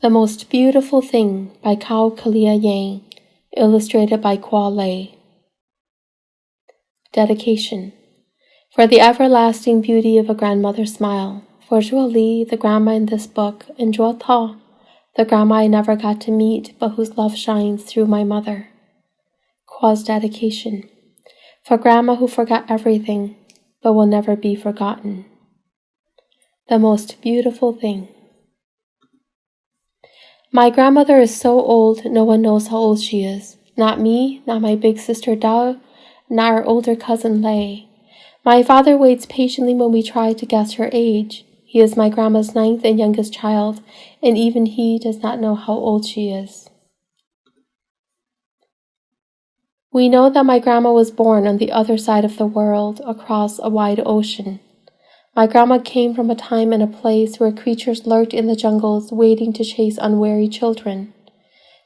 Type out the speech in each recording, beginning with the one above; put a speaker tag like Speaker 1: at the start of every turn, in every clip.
Speaker 1: The Most Beautiful Thing by Kao Kalia Yang, illustrated by Kwa Lei. Dedication. For the everlasting beauty of a grandmother's smile, for Zhuo Li, the grandma in this book, and Zhuo Ta, the grandma I never got to meet but whose love shines through my mother. Kwa's dedication. For grandma who forgot everything but will never be forgotten. The Most Beautiful Thing. My grandmother is so old, no one knows how old she is. Not me, not my big sister Dao, not our older cousin Lei. My father waits patiently when we try to guess her age. He is my grandma's 9th and youngest child, and even he does not know how old she is. We know that my grandma was born on the other side of the world, across a wide ocean. My grandma came from a time and a place where creatures lurked in the jungles waiting to chase unwary children.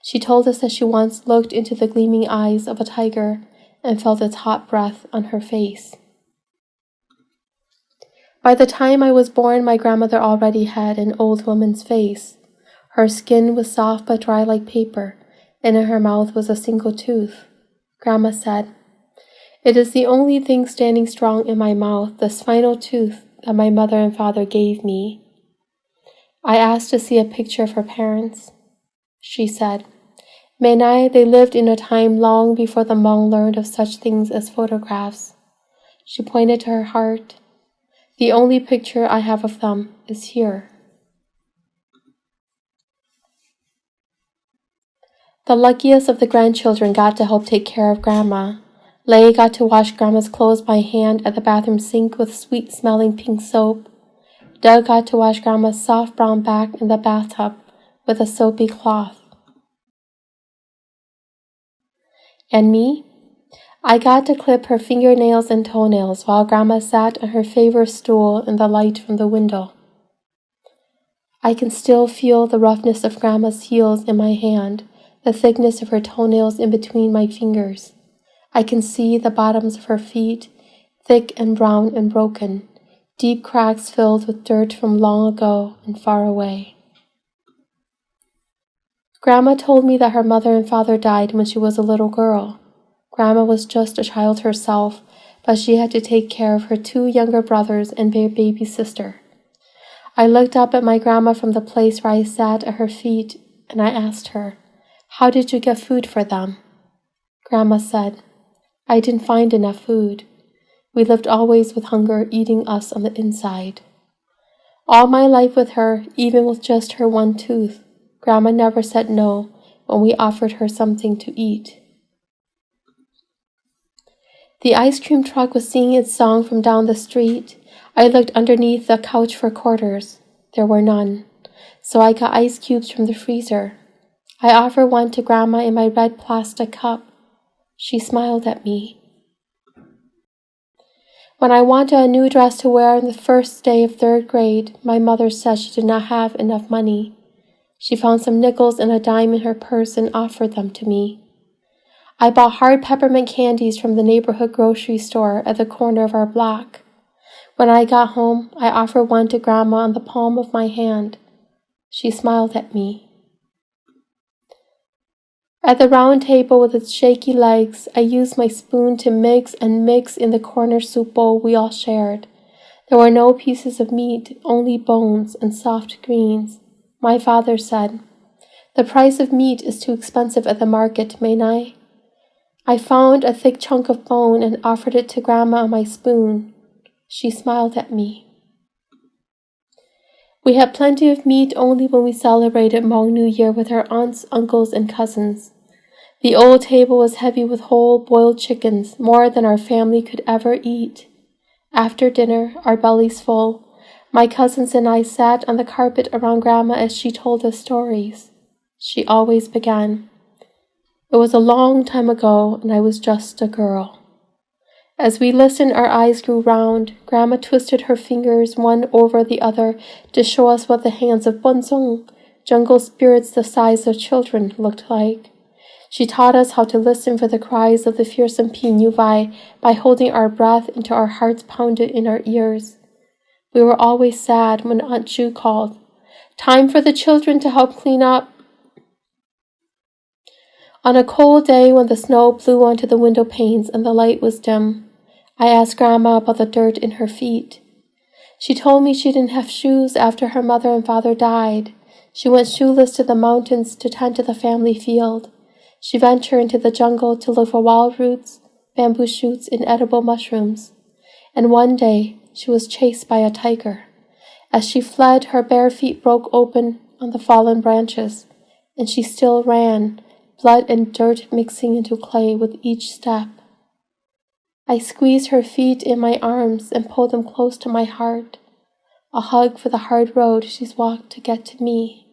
Speaker 1: She told us that she once looked into the gleaming eyes of a tiger and felt its hot breath on her face. By the time I was born, my grandmother already had an old woman's face. Her skin was soft but dry like paper, and in her mouth was a single tooth. Grandma said, "It is the only thing standing strong in my mouth, this final tooth that my mother and father gave me." I asked to see a picture of her parents. She said, "Menai, they lived in a time long before the Hmong learned of such things as photographs." She pointed to her heart. "The only picture I have of them is here." The luckiest of the grandchildren got to help take care of Grandma. Lei got to wash Grandma's clothes by hand at the bathroom sink with sweet-smelling pink soap. Doug got to wash Grandma's soft brown back in the bathtub with a soapy cloth. And me? I got to clip her fingernails and toenails while Grandma sat on her favorite stool in the light from the window. I can still feel the roughness of Grandma's heels in my hand, the thickness of her toenails in between my fingers. I can see the bottoms of her feet, thick and brown and broken, deep cracks filled with dirt from long ago and far away. Grandma told me that her mother and father died when she was a little girl. Grandma was just a child herself, but she had to take care of her 2 younger brothers and their baby sister. I looked up at my grandma from the place where I sat at her feet, and I asked her, "How did you get food for them?" Grandma said, "I didn't find enough food. We lived always with hunger eating us on the inside." All my life with her, even with just her 1 tooth, Grandma never said no when we offered her something to eat. The ice cream truck was singing its song from down the street. I looked underneath the couch for quarters. There were none, so I got ice cubes from the freezer. I offered one to Grandma in my red plastic cup. She smiled at me. When I wanted a new dress to wear on the first day of 3rd grade, my mother said she did not have enough money. She found some nickels and a dime in her purse and offered them to me. I bought hard peppermint candies from the neighborhood grocery store at the corner of our block. When I got home, I offered one to Grandma on the palm of my hand. She smiled at me. At the round table with its shaky legs, I used my spoon to mix and mix in the corner soup bowl we all shared. There were no pieces of meat, only bones and soft greens. My father said, "The price of meat is too expensive at the market, Menai." I found a thick chunk of bone and offered it to Grandma on my spoon. She smiled at me. We had plenty of meat only when we celebrated Hmong New Year with our aunts, uncles, and cousins. The old table was heavy with whole boiled chickens, more than our family could ever eat. After dinner, our bellies full, my cousins and I sat on the carpet around Grandma as she told us stories. She always began, "It was a long time ago, and I was just a girl." As we listened, our eyes grew round. Grandma twisted her fingers one over the other to show us what the hands of Bonsong, jungle spirits the size of children, looked like. She taught us how to listen for the cries of the fearsome Pinyuvai by holding our breath until our hearts pounded in our ears. We were always sad when Aunt Ju called. Time for the children to help clean up. On a cold day when the snow blew onto the window panes and the light was dim, I asked Grandma about the dirt in her feet. She told me she didn't have shoes after her mother and father died. She went shoeless to the mountains to tend to the family field. She ventured into the jungle to look for wild roots, bamboo shoots, and edible mushrooms. And one day, she was chased by a tiger. As she fled, her bare feet broke open on the fallen branches, and she still ran, blood and dirt mixing into clay with each step. I squeezed her feet in my arms and pulled them close to my heart, a hug for the hard road she's walked to get to me.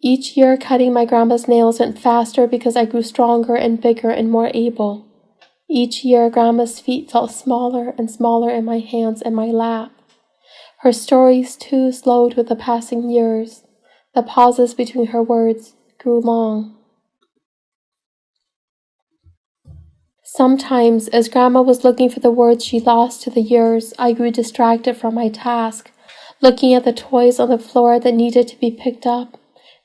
Speaker 1: Each year, cutting my grandma's nails went faster because I grew stronger and bigger and more able. Each year, Grandma's feet felt smaller and smaller in my hands and my lap. Her stories, too, slowed with the passing years. The pauses between her words grew long. Sometimes, as Grandma was looking for the words she lost to the years, I grew distracted from my task, looking at the toys on the floor that needed to be picked up,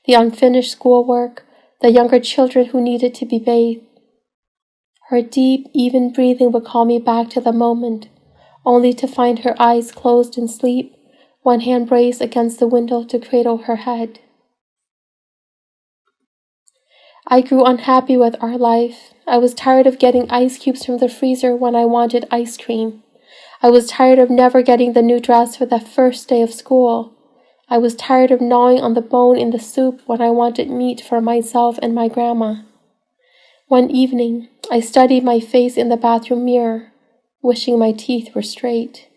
Speaker 1: the unfinished schoolwork, the younger children who needed to be bathed. Her deep, even breathing would call me back to the moment, only to find her eyes closed in sleep, one hand braced against the window to cradle her head. I grew unhappy with our life. I was tired of getting ice cubes from the freezer when I wanted ice cream. I was tired of never getting the new dress for the first day of school. I was tired of gnawing on the bone in the soup when I wanted meat for myself and my grandma. One evening, I studied my face in the bathroom mirror, wishing my teeth were straight.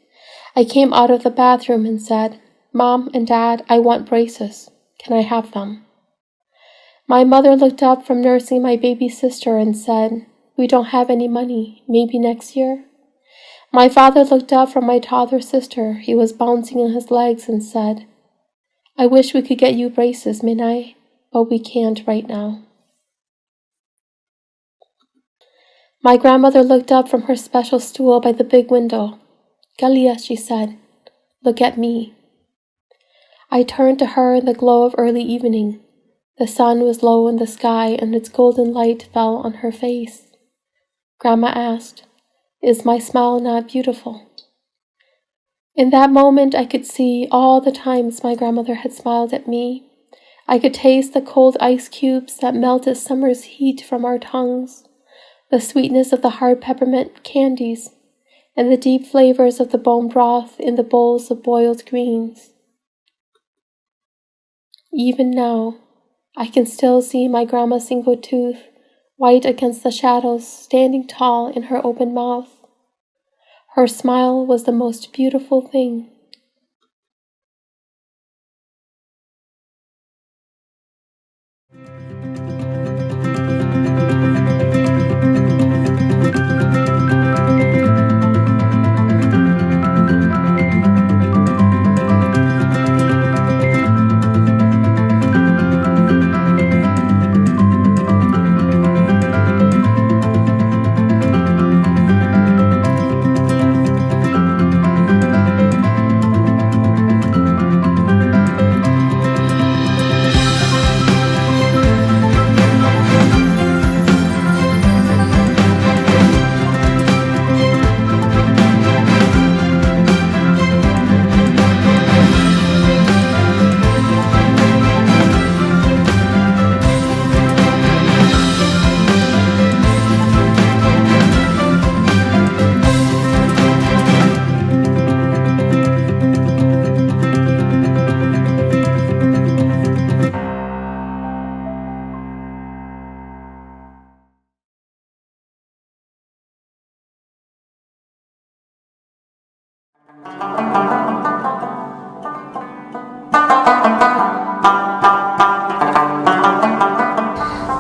Speaker 1: I came out of the bathroom and said, "Mom and Dad, I want braces. Can I have them?" My mother looked up from nursing my baby sister and said, "We don't have any money. Maybe next year?" My father looked up from my toddler sister. He was bouncing on his legs and said, "I wish we could get you braces, Minai, but we can't right now." My grandmother looked up from her special stool by the big window. "Galia," she said, "look at me." I turned to her in the glow of early evening. The sun was low in the sky and its golden light fell on her face. Grandma asked, "Is my smile not beautiful?" In that moment, I could see all the times my grandmother had smiled at me. I could taste the cold ice cubes that melted summer's heat from our tongues, the sweetness of the hard peppermint candies, and the deep flavors of the bone broth in the bowls of boiled greens. Even now, I can still see my grandma's single tooth, white against the shadows, standing tall in her open mouth. Her smile was the most beautiful thing.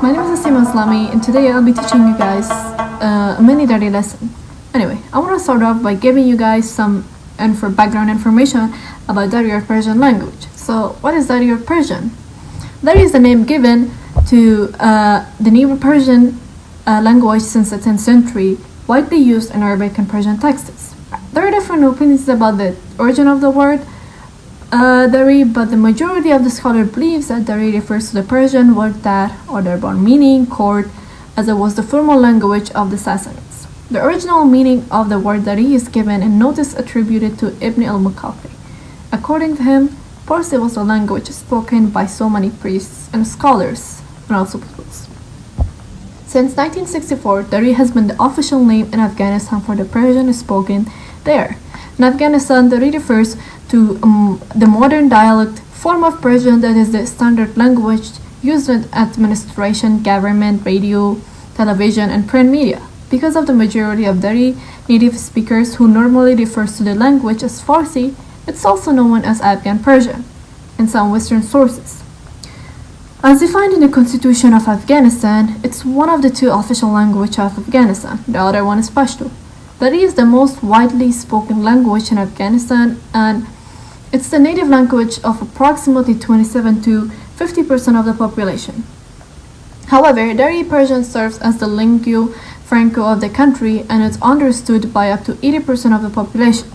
Speaker 2: My name is Asima Islami, and today I'll be teaching you guys a mini diary lesson. Anyway, I want to start off by giving you guys some background information about Dari or Persian language. So, what is Dari or Persian? Dari is the name given to the Neo-Persian language since the 10th century, widely used in Arabic and Persian texts. There are different opinions about the origin of the word, Dari, but the majority of the scholar believes that Dari refers to the Persian word that, or thereby meaning, court, as it was the formal language of the Sassanids. The original meaning of the word Dari is given in notice attributed to Ibn al-Muqaffi. According to him, Farsi was the language spoken by so many priests and scholars, and also peoples. Since 1964, Dari has been the official name in Afghanistan for the Persian spoken there. In Afghanistan, Dari refers to the modern dialect form of Persian that is the standard language used in administration, government, radio, television, and print media. Because of the majority of Dari native speakers who normally refers to the language as Farsi, it's also known as Afghan Persian in some Western sources. As defined in the Constitution of Afghanistan, it's one of the two official languages of Afghanistan. The other one is Pashto. Dari is the most widely spoken language in Afghanistan, and it's the native language of approximately 27 to 50% of the population. However, Dari Persian serves as the lingua franca of the country, and it's understood by up to 80% of the population.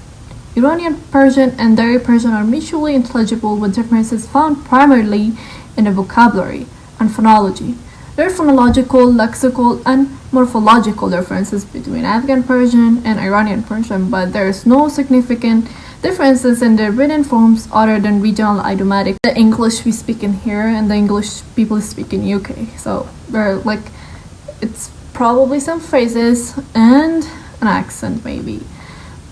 Speaker 2: Iranian Persian and Dari Persian are mutually intelligible with differences found primarily in the vocabulary and phonology. There are phonological, lexical, and morphological differences between Afghan Persian and Iranian Persian, but there is no significant differences in the written forms other than regional idiomatic. The English we speak in here and the English people speak in UK. So they're like, it's probably some phrases and an accent maybe.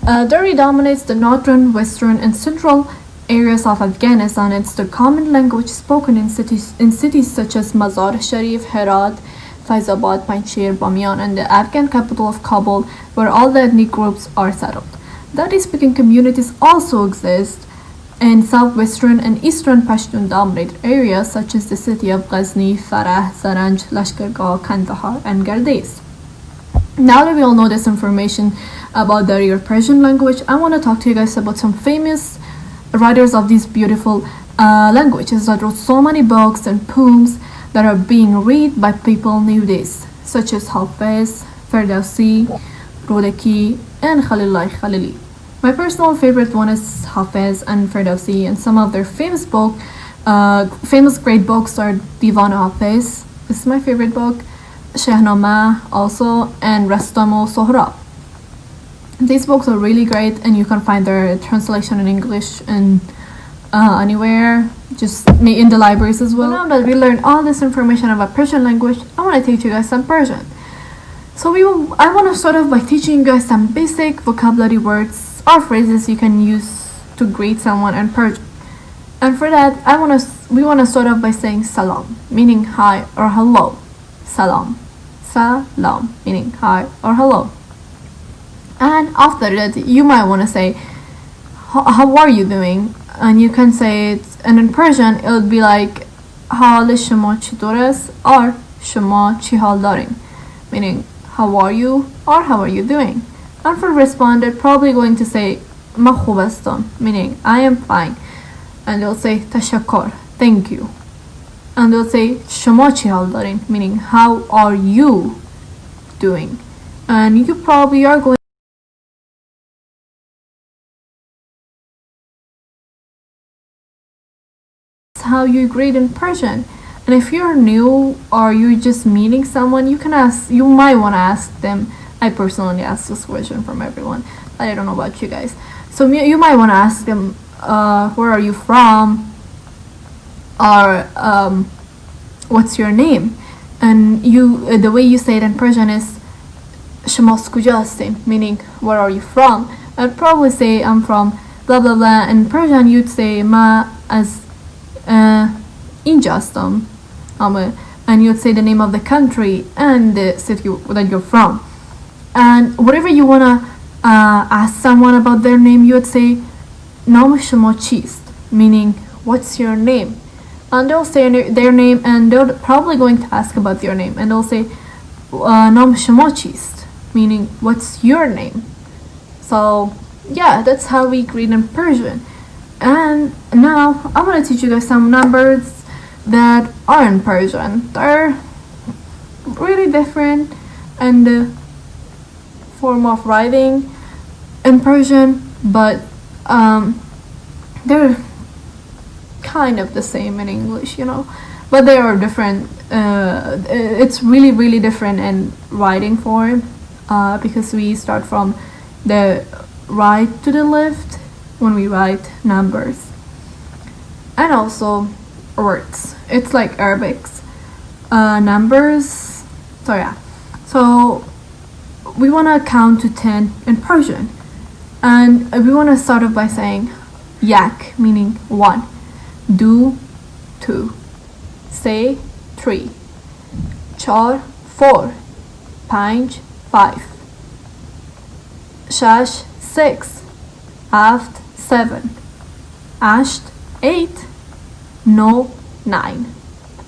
Speaker 2: Dari dominates the northern, western, and central areas of Afghanistan. It's the common language spoken in cities such as Mazar-e-Sharif, Herat, Faizabad, Panjshir, Bamiyan, and the Afghan capital of Kabul, where all the ethnic groups are settled. Dari-speaking communities also exist in southwestern and eastern Pashtun-dominated areas such as the city of Ghazni, Farah, Zaranj, Lashkargah, Kandahar, and Gardez. Now that we all know this information about Dari or Persian language, I want to talk to you guys about some famous writers of these beautiful languages that wrote so many books and poems that are being read by people nowadays, such as Hafiz, Ferdowsi, Rodeki, and Khalilullah Khalili. My personal favorite one is Hafiz and Ferdowsi, and some of their famous great books are Divan Hafiz. This is my favorite book. Shahnameh also, and Rastamo Sohrab. These books are really great, and you can find their translation in English and anywhere, just in the libraries as well. Now that we learned all this information about Persian language, I want to teach you guys some Persian. So I want to start off by teaching you guys some basic vocabulary words or phrases you can use to greet someone in Persian. And for that, we want to start off by saying salam, meaning hi or hello. Salam. Salam, meaning hi or hello. And after that, you might want to say, how are you doing? And you can say it, and in Persian, it would be like, حال شما چطور است? Or شما چی حال دارین? Meaning, how are you? Or how are you doing? And for respond, they're probably going to say, ما خوب هستم, meaning, I am fine. And they'll say, تشکر, thank you. And they'll say, شما چی حال دارین? Meaning, how are you doing? And you probably are going how you greet in Persian. And if you're new or you're just meeting someone, you might want to ask them. I personally ask this question from everyone, but I don't know about you guys. So you might want to ask them, where are you from? Or what's your name? And the way you say it in Persian is شما از کجا هستین, meaning where are you from? I'd probably say I'm from blah blah blah. In Persian you'd say ما از اینجا هستم, and you'd say the name of the country and the city that you're from. And whatever you wanna ask someone about their name, you would say نام شما چیست, meaning what's your name? And they'll say their name, and they're probably going to ask about your name, and they'll say نام شما چیست, meaning what's your name? So yeah, that's how we greet in Persian. And now I'm gonna teach you guys some numbers that are in Persian. They're really different in the form of writing in Persian, but they're kind of the same in English, but they are different. It's really, really different in writing form, because we start from the right to the left when we write numbers, and also words. It's like Arabics, numbers. So yeah, so we want to count to 10 in Persian, and we want to start off by saying yak, meaning 1, do 2, say 3, 4 4, 5 5, 6 7, 8 9,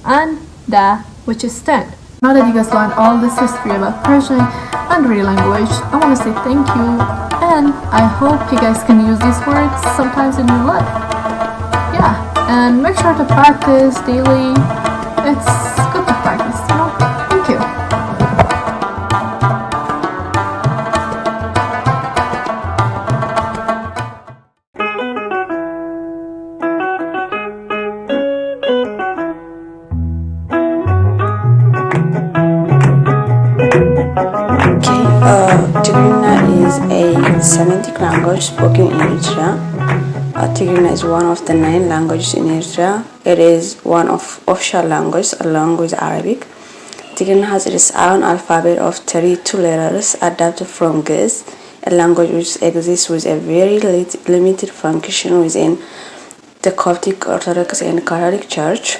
Speaker 2: and da, which is 10. Now that you guys learned all this history about Persian and real language, I want to say thank you, and I hope you guys can use these words sometimes in your life. Yeah, and make sure to practice daily. It's good to practice, Thank you.
Speaker 3: Tigrinya is a Semitic language spoken in Eritrea. Tigrinya is one of the 9 languages in Eritrea. It is one of official languages along with Arabic. Tigrinya has its own alphabet of 32 letters adapted from Ge'ez, a language which exists with a very limited function within the Coptic Orthodox and Catholic Church.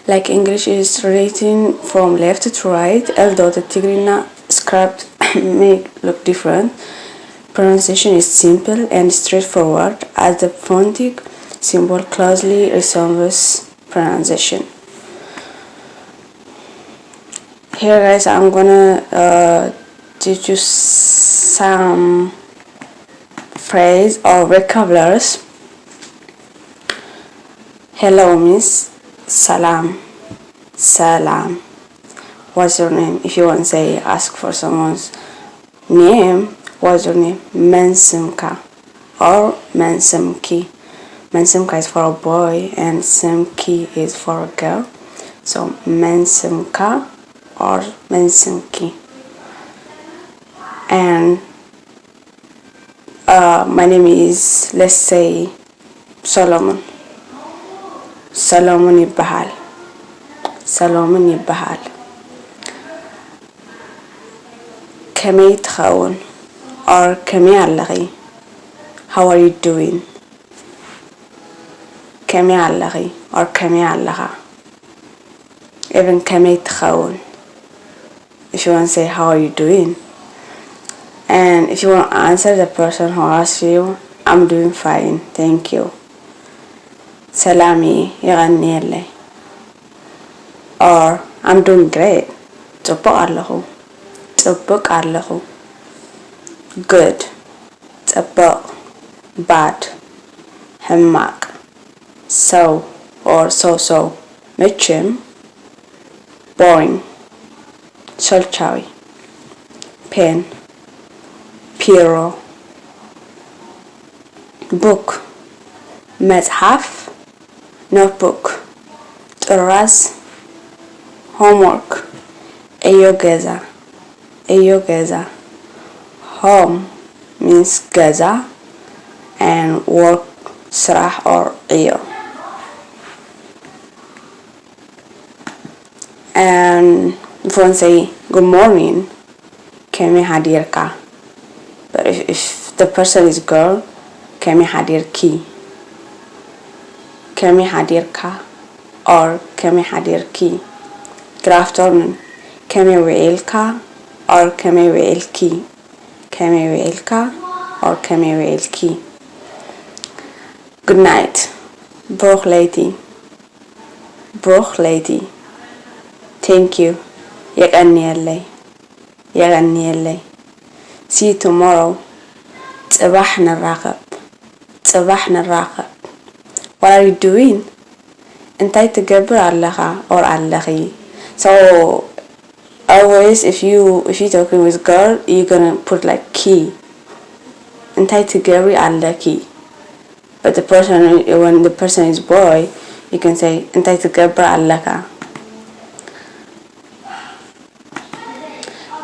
Speaker 3: Like English, it is written from left to right, although the Tigrinya script may look different. Pronunciation is simple and straightforward, as the phonetic symbol closely resembles pronunciation. Here guys, I'm gonna teach you some phrase or vocabularies. Hello means salam. Salam. What's your name? If you want to say, ask for someone's name, what's your name? Mensimka or Mensimki. Mensimka is for a boy and Simki is for a girl. So Mensimka or Mensimki. And my name is, let's say, Solomon. Solomon Ibahal. Solomon Ibahal. Kami tkhawun or kami allaghi. How are you doing? Kami allaghi or kami allaga. Even kami tkhawun. If you want to say how are you doing, and if you want to answer the person who asks you, I'm doing fine, thank you. Salami yagannielle. Or I'm doing great. Tsopo allahu. Tsopo allahu. Good. Tsopo. Bad. Hammak. So or so. Mitchum. Boring. Solchawi. Pen. Piero. Book. Mezhaf. Notebook. Toras. Homework. Eyogeza. Eyogeza. Home means geza, and work srah or eyo. And if you want to say good morning, kemi hadirka. But if the person is girl, kemi hadirki. Kemi hadirka or kemi hadirki. Good afternoon. Kemi weilka or kemi weilki. Kemi weilka or kemi weilki. Good night. Broch lady. Broch lady. Thank you. Yaganielle. Yaganielle. See you tomorrow. Tzabahna raqab. Tzabahna raqab. What are you doing? Entai tgabr allaha or allahi. So always if you're talking with girl, you're gonna put like ki. Entai tgabri allaki. But when the person is boy, you can say أنت تكبر علىك.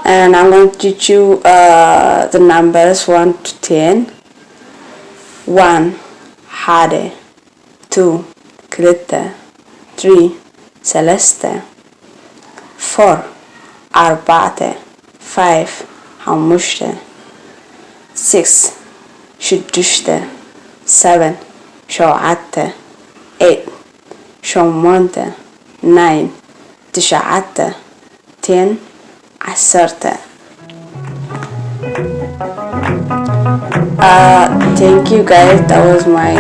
Speaker 3: And I'm going to teach you the numbers 1 to 10. 1 حادة 2 كلتة 3 سلستة 4 أربعة 5 حمشتة 6 شدشتة 7 شوعتة 8 شمونتة 9 تشعتة 10 عسرتة. Thank you guys, that was my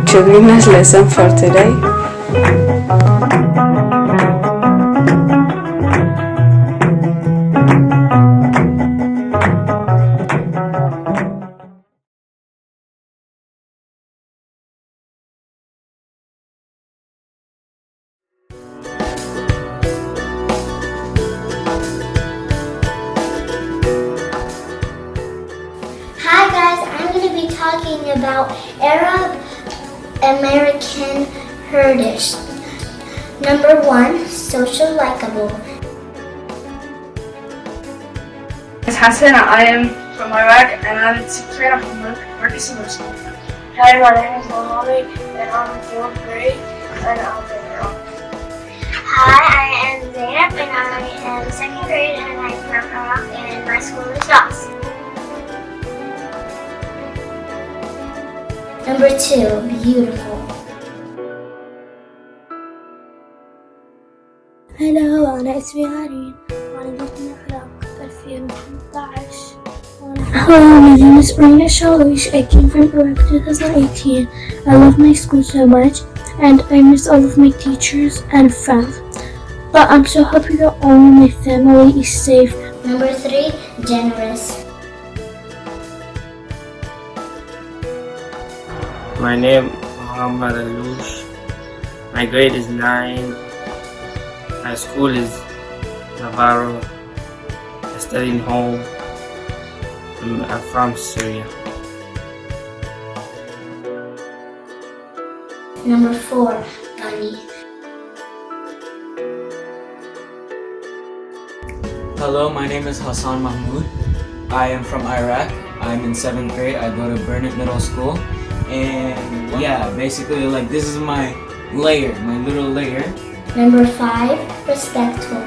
Speaker 3: children's lesson for today.
Speaker 4: Hi guys, I'm going to be talking about Arab American heritage. Number 1, social likable.
Speaker 5: It's Hassan. I am from Iraq and I'm in 6th grade. I'm from Marcus Middle School. Hi, my name is Mohammed and I'm in 4th grade and I'm in Iraq.
Speaker 4: Hi, I am Zainab and I am 2nd grade and I'm from Iraq and my school is Ross. Number 2, beautiful.
Speaker 6: هلا أنا اسمي هارين وأنا جيت من العراق 2018. Hello, my name is Brina Shalish. I came from Iraq 2018. I love my school so much and I miss all of my teachers and friends. But I'm so happy that all of my family is safe.
Speaker 4: Number 3, generous.
Speaker 7: My name is Muhammad Alush. My grade is 9. My school is Navarro. I study in home. I'm from Syria.
Speaker 4: Number 4, funny.
Speaker 8: Hello, my name is Hassan Mahmoud. I am from Iraq. I'm in 7th grade. I go to Burnett Middle School. And yeah, basically like this is my layer, my little layer.
Speaker 4: Number 5, respectful.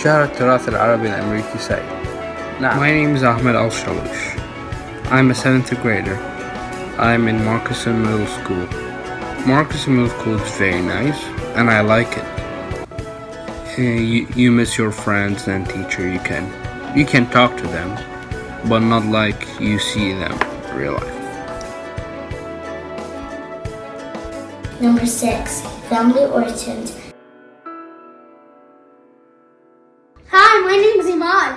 Speaker 9: شهر التراث العربي الأمريكي سعيد. My name is Ahmed Al-Shalush. I'm a 7th grader. I'm in Marcusson Middle School. Marcusson Middle School is very nice and I like it. You miss your friends and teacher. You can talk to them, but not like you see them in real life.
Speaker 4: Number 6, family origins.
Speaker 6: Hi, my name is Imad.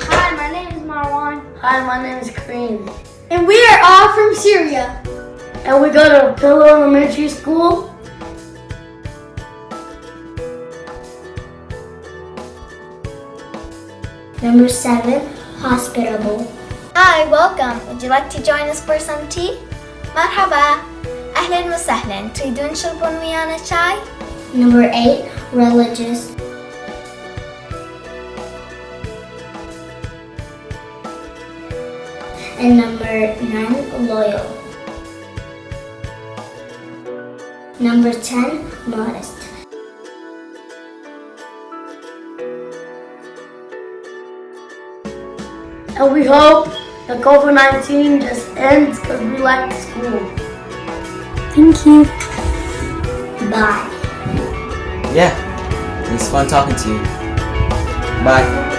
Speaker 4: Hi, my name is Marwan.
Speaker 10: Hi, my name is Kareem.
Speaker 6: And we are all from Syria.
Speaker 10: And we go to Pillow Elementary School.
Speaker 4: Number 7, hospitable.
Speaker 11: Hi, welcome. Would you like to join us for some tea? مرحبا. أهلا وسهلا. تريدون تشربون ويانا شاي؟
Speaker 4: Number 8, religious. And number 9, loyal. Number 10, modest.
Speaker 10: And we hope that COVID-19 just ends because we like school.
Speaker 6: Thank you.
Speaker 4: Bye.
Speaker 8: Yeah, it was fun talking to you. Bye.